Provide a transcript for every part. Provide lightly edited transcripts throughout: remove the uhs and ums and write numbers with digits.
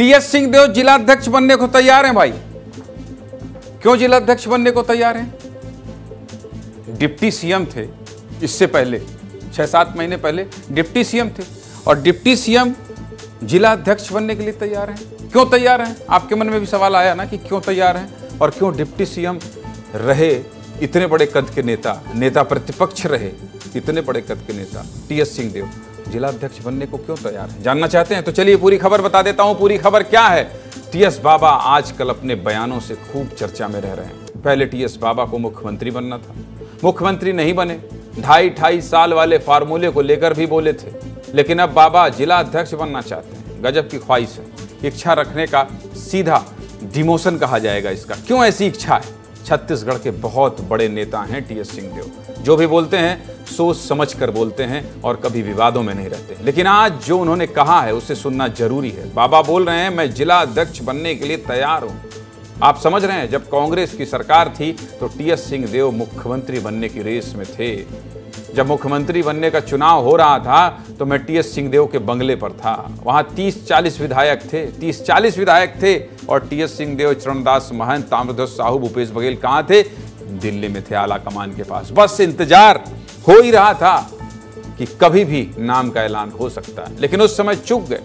TS Singhdeo जिलाध्यक्ष बनने को तैयार हैं भाई। क्यों जिलाध्यक्ष बनने को तैयार हैं? डिप्टी सीएम थे, इससे पहले 6-7 महीने पहले डिप्टी सीएम थे, और डिप्टी सीएम जिलाध्यक्ष बनने के लिए तैयार हैं। क्यों तैयार हैं? आपके मन में भी सवाल आया ना कि क्यों तैयार हैं, और क्यों डिप्टी सीएम रहे इतने बड़े कद के नेता प्रतिपक्ष रहे इतने बड़े कद के नेता टीएस सिंहदेव जिलाध्यक्ष बनने को क्यों तैयार हैं? जानना चाहते हैं तो चलिए पूरी खबर बता देता हूं। पूरी खबर क्या है? टीएस बाबा आजकल अपने बयानों से खूब चर्चा में रह रहे हैं। पहले टीएस बाबा को मुख्यमंत्री बनना था, मुख्यमंत्री नहीं बने, 2.5 साल वाले फार्मूले को लेकर भी बोले थे, लेकिन अब बाबा जिलाध्यक्ष बनना चाहते हैं। गजब की ख्वाहिश है, इच्छा रखने का सीधा डिमोशन कहा जाएगा इसका। क्यों ऐसी इच्छा है? छत्तीसगढ़ के बहुत बड़े नेता हैं टीएस सिंहदेव, जो भी बोलते हैं सोच समझ कर बोलते हैं और कभी विवादों में नहीं रहते। लेकिन आज जो उन्होंने कहा है उसे सुनना जरूरी है। बाबा बोल रहे हैं मैं जिलाध्यक्ष बनने के लिए तैयार हूं। आप समझ रहे हैं, जब कांग्रेस की सरकार थी तो टीएस सिंहदेव मुख्यमंत्री बनने की रेस में थे। जब मुख्यमंत्री बनने का चुनाव हो रहा था तो मैं टीएस सिंहदेव के बंगले पर था। वहां 30-40 विधायक थे, 30-40 विधायक थे, और टीएस सिंहदेव, चरणदास महंत, ताम्रध्वज साहू, भूपेश बघेल कहां थे? दिल्ली में थे, आला कमान के पास। बस इंतजार हो ही रहा था कि कभी भी नाम का ऐलान हो सकता है, लेकिन उस समय चूक गए।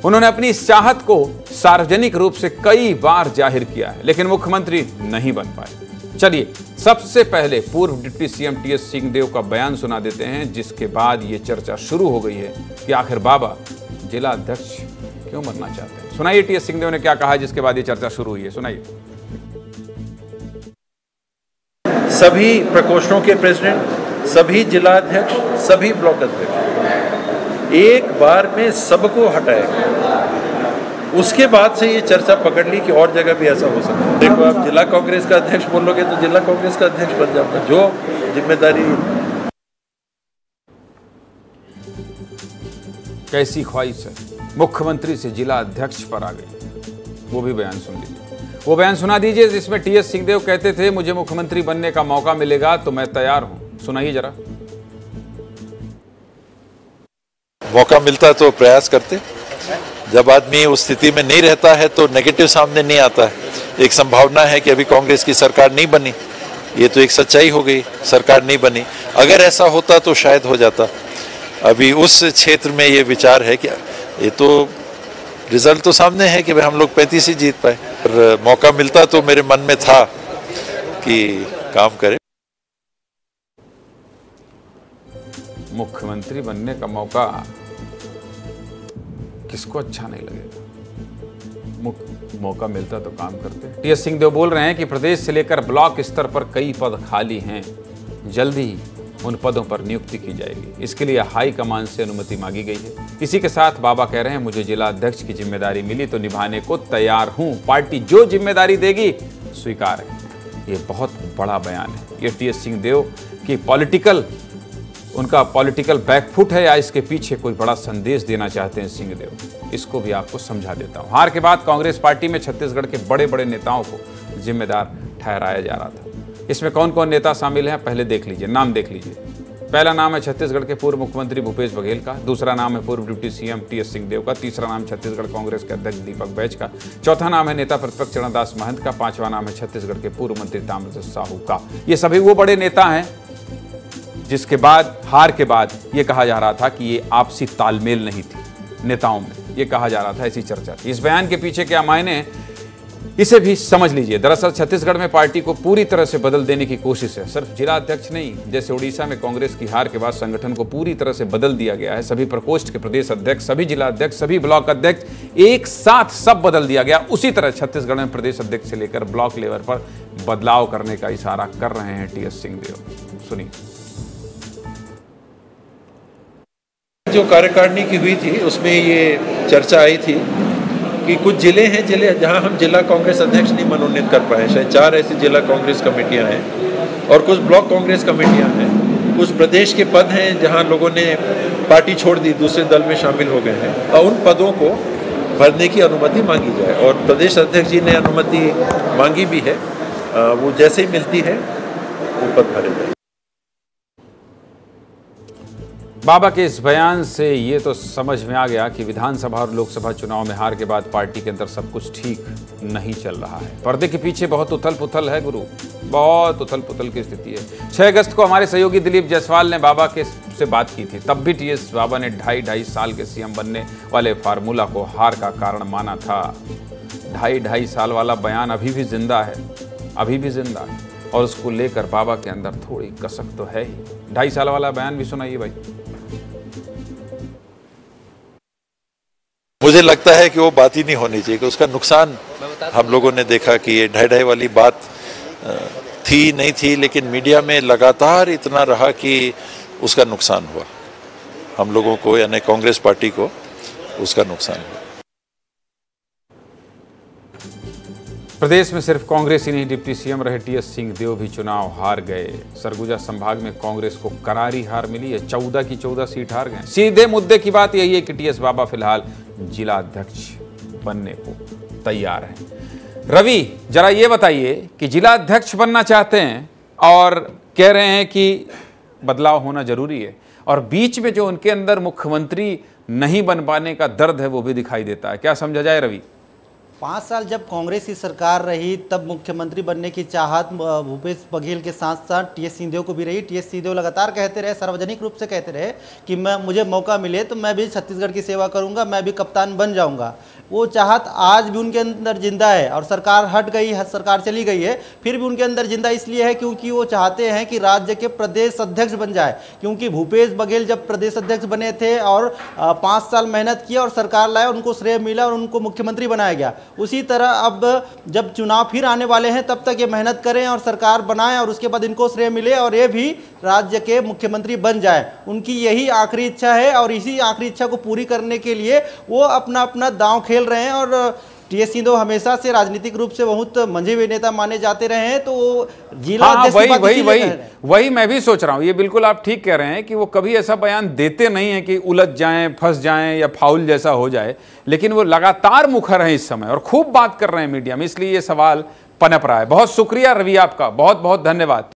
उन्होंने अपनी इस चाहत को सार्वजनिक रूप से कई बार जाहिर किया है, लेकिन मुख्यमंत्री नहीं बन पाए। चलिए सबसे पहले पूर्व डिप्टी सीएम टीएस सिंहदेव का बयान सुना देते हैं, जिसके बाद ये चर्चा शुरू हो गई है कि आखिर बाबा जिलाध्यक्ष क्यों बनना चाहते हैं। सुनाइए टीएस सिंहदेव ने क्या कहा, जिसके बाद ये चर्चा शुरू हुई है। सुनाइए। सभी प्रकोष्ठों के प्रेसिडेंट, सभी जिलाध्यक्ष, सभी ब्लॉक अध्यक्ष एक बार में सबको हटाएगा। उसके बाद से ये चर्चा पकड़ ली कि और जगह भी ऐसा हो सकता है। देखो, आप जिला कांग्रेस का अध्यक्ष बोलोगे तो जिला कांग्रेस का अध्यक्ष बन जाऊंगा, जो जिम्मेदारी। कैसी ख्वाहिश है, मुख्यमंत्री से जिला अध्यक्ष पर आ गई। वो भी बयान सुन लीजिए, वो बयान सुना दीजिए जिसमें टीएस सिंहदेव कहते थे मुझे मुख्यमंत्री बनने का मौका मिलेगा तो मैं तैयार हूं। सुनाइए जरा। मौका मिलता तो प्रयास करते। जब आदमी उस स्थिति में नहीं रहता है तो नेगेटिव सामने नहीं आता है। एक संभावना है कि अभी कांग्रेस की सरकार नहीं बनी, ये तो एक सच्चाई हो गई, सरकार नहीं बनी। अगर ऐसा होता तो शायद हो जाता। अभी उस क्षेत्र में ये विचार है कि ये तो रिजल्ट तो सामने है कि हम लोग 35 ही जीत पाए, पर मौका मिलता तो मेरे मन में था कि काम करें। मुख्यमंत्री बनने का मौका किसको अच्छा नहीं लगेगा? मौका मिलता तो काम करते। टीएस सिंहदेव बोल रहे हैं कि प्रदेश से लेकर ब्लॉक स्तर पर कई पद खाली हैं, जल्दी ही उन पदों पर नियुक्ति की जाएगी। इसके लिए हाई कमान से अनुमति मांगी गई है। इसी के साथ बाबा कह रहे हैं मुझे जिला अध्यक्ष की जिम्मेदारी मिली तो निभाने को तैयार हूं, पार्टी जो जिम्मेदारी देगी स्वीकार है। ये बहुत बड़ा बयान है। ये टीएस सिंहदेव की उनका पॉलिटिकल बैकफुट है या इसके पीछे कोई बड़ा संदेश देना चाहते हैं सिंहदेव, इसको भी आपको समझा देता हूं। हार के बाद कांग्रेस पार्टी में छत्तीसगढ़ के बड़े बड़े नेताओं को जिम्मेदार ठहराया जा रहा था। इसमें कौन कौन नेता शामिल हैं पहले देख लीजिए, नाम देख लीजिए। पहला नाम है छत्तीसगढ़ के पूर्व मुख्यमंत्री भूपेश बघेल का, दूसरा नाम है पूर्व डिप्टी सीएम टीएस सिंहदेव का, तीसरा नाम छत्तीसगढ़ कांग्रेस के अध्यक्ष दीपक बैज का, चौथा नाम है नेता प्रतिपक्ष चरणदास महंत का, पांचवा नाम है छत्तीसगढ़ के पूर्व मंत्री ताम्रध्वज साहू का। ये सभी वो बड़े नेता हैं जिसके बाद हार के बाद ये कहा जा रहा था कि ये आपसी तालमेल नहीं थी नेताओं में, ये कहा जा रहा था, ऐसी चर्चा थी। इस बयान के पीछे क्या मायने हैं इसे भी समझ लीजिए। दरअसल छत्तीसगढ़ में पार्टी को पूरी तरह से बदल देने की कोशिश है। सिर्फ जिला अध्यक्ष नहीं, जैसे उड़ीसा में कांग्रेस की हार के बाद संगठन को पूरी तरह से बदल दिया गया है। सभी प्रकोष्ठ के प्रदेश अध्यक्ष, सभी जिला अध्यक्ष, सभी ब्लॉक अध्यक्ष एक साथ सब बदल दिया गया। उसी तरह छत्तीसगढ़ में प्रदेश अध्यक्ष से लेकर ब्लॉक लेवल पर बदलाव करने का इशारा कर रहे हैं टीएस सिंहदेव। सुनिए। जो कार्यकारिणी की हुई थी उसमें ये चर्चा आई थी कि कुछ जिले हैं जहां हम जिला कांग्रेस अध्यक्ष नहीं मनोनीत कर पाए। शायद 4 ऐसी जिला कांग्रेस कमेटियां हैं और कुछ ब्लॉक कांग्रेस कमेटियां हैं। कुछ प्रदेश के पद हैं जहां लोगों ने पार्टी छोड़ दी, दूसरे दल में शामिल हो गए हैं, और उन पदों को भरने की अनुमति मांगी जाए। और प्रदेश अध्यक्ष जी ने अनुमति मांगी भी है, वो जैसे ही मिलती है वो पद भरे जाए। बाबा के इस बयान से ये तो समझ में आ गया कि विधानसभा और लोकसभा चुनाव में हार के बाद पार्टी के अंदर सब कुछ ठीक नहीं चल रहा है। पर्दे के पीछे बहुत उथल पुथल है गुरु, बहुत उथल पुथल की स्थिति है। 6 अगस्त को हमारे सहयोगी दिलीप जायसवाल ने बाबा के से बात की थी। तब भी टीएस बाबा ने 2.5 साल के सीएम बनने वाले फार्मूला को हार का कारण माना था। 2.5 साल वाला बयान अभी भी जिंदा है, अभी भी जिंदा है, और उसको लेकर बाबा के अंदर थोड़ी कसक तो है ही। 2.5 साल वाला बयान भी सुनाइए भाई। मुझे लगता है कि वो बात ही नहीं होनी चाहिए, कि उसका नुकसान हम लोगों ने देखा कि ये 2.5 वाली बात थी नहीं थी, लेकिन मीडिया में लगातार इतना रहा कि उसका नुकसान हुआ हम लोगों को, यानी कांग्रेस पार्टी को उसका नुकसान हुआ। प्रदेश में सिर्फ कांग्रेस ही नहीं, डिप्टी सीएम रहे टीएस सिंहदेव भी चुनाव हार गए। सरगुजा संभाग में कांग्रेस को करारी हार मिली है, 14 की 14 सीट हार गए। सीधे मुद्दे की बात यही है कि टीएस बाबा फिलहाल जिला अध्यक्ष बनने को तैयार हैं। रवि, जरा ये बताइए कि जिला अध्यक्ष बनना चाहते हैं और कह रहे हैं कि बदलाव होना जरूरी है, और बीच में जो उनके अंदर मुख्यमंत्री नहीं बन पाने का दर्द है वो भी दिखाई देता है। क्या समझा जाए रवि? 5 साल जब कांग्रेस की सरकार रही तब मुख्यमंत्री बनने की चाहत भूपेश बघेल के साथ साथ टीएस सिंहदेव को भी रही। टीएस सिंहदेव लगातार कहते रहे, सार्वजनिक रूप से कहते रहे कि मुझे मौका मिले तो मैं भी छत्तीसगढ़ की सेवा करूंगा, मैं भी कप्तान बन जाऊंगा। वो चाहत आज भी उनके अंदर जिंदा है, और सरकार हट गई है, सरकार चली गई है, फिर भी उनके अंदर जिंदा इसलिए है क्योंकि वो चाहते हैं कि राज्य के प्रदेश अध्यक्ष बन जाए। क्योंकि भूपेश बघेल जब प्रदेश अध्यक्ष बने थे और 5 साल मेहनत की और सरकार लाए, उनको श्रेय मिला और उनको मुख्यमंत्री बनाया गया। उसी तरह अब जब चुनाव फिर आने वाले हैं तब तक ये मेहनत करें और सरकार बनाएं और उसके बाद इनको श्रेय मिले और ये भी राज्य के मुख्यमंत्री बन जाए। उनकी यही आखिरी इच्छा है, और इसी आखिरी इच्छा को पूरी करने के लिए वो अपना अपना दांव खेल रहे हैं। और टीएस सिंहदेव हमेशा से राजनीतिक रूप से बहुत मंझे हुए नेता माने जाते रहे हैं, तो जिला वही मैं भी सोच रहा हूं। ये बिल्कुल आप ठीक कह रहे हैं कि वो कभी ऐसा बयान देते नहीं है कि उलझ जाएं, फंस जाएं या फाउल जैसा हो जाए, लेकिन वो लगातार मुखर हैं इस समय और खूब बात कर रहे हैं मीडिया में, इसलिए ये सवाल पनप रहा है। बहुत शुक्रिया रवि, आपका बहुत बहुत धन्यवाद।